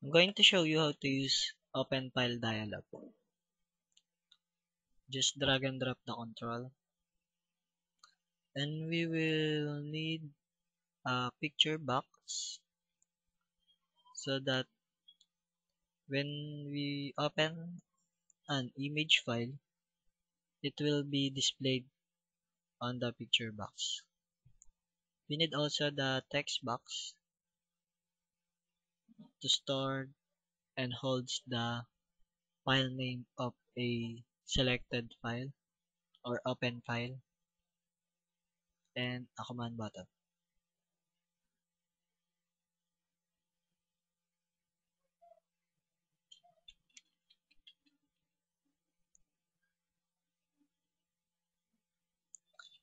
I'm going to show you how to use Open File Dialog. Just drag and drop the control. And we will need a picture box so that when we open an image file, it will be displayed on the picture box. We need also the text box to store and holds the file name of a selected file or open file, and a command button.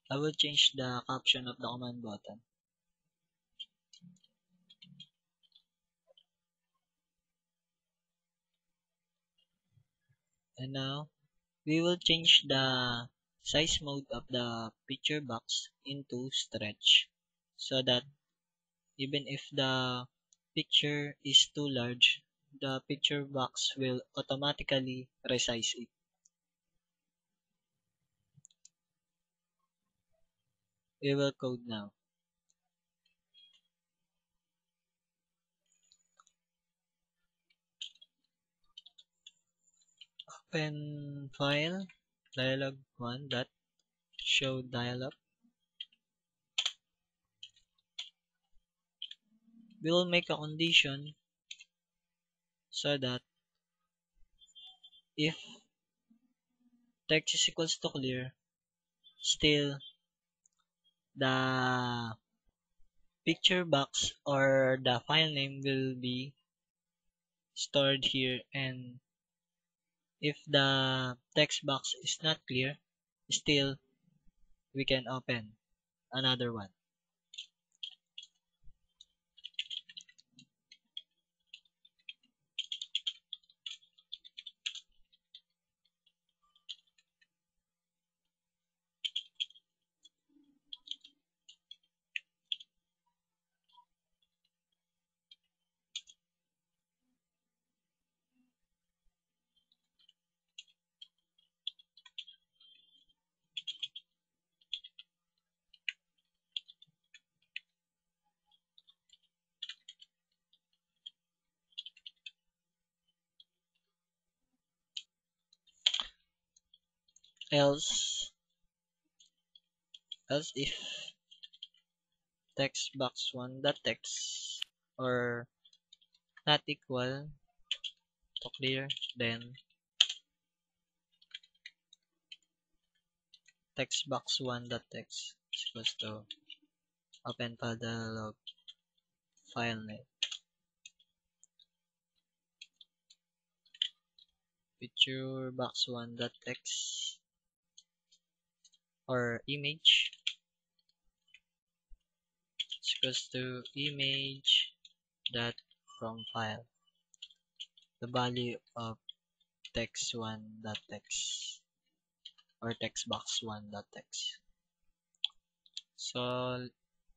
I will change the caption of the command button. And now we will change the size mode of the picture box into stretch so that even if the picture is too large, the picture box will automatically resize it. We will code now. Open file dialog1 dot show dialog. We will make a condition so that if text is equals to clear, still the picture box or the file name will be stored here, and if the text box is not clear, still we can open another one. Else if text box 1 dot text or not equal to clear, then text box 1 dot text is equals to open file dialog file name picture box 1 dot text or image is equals to image dot from file, the value of text1 dot text or text box 1 dot text. So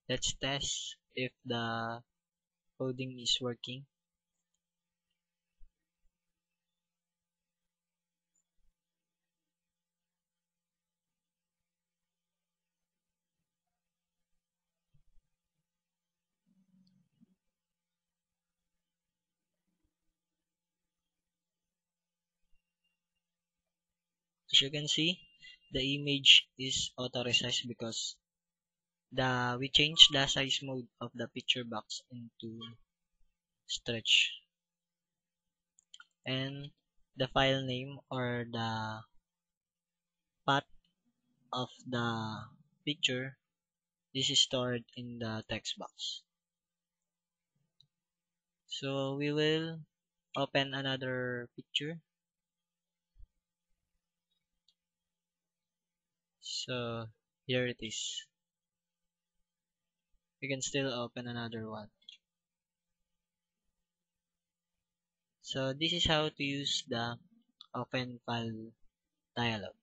let's test if the coding is working. As you can see, the image is auto resized because we changed the size mode of the picture box into stretch, and the file name or the path of the picture is stored in the text box. So we will open another picture. So here it is. We can still open another one. So this is how to use the open file dialog.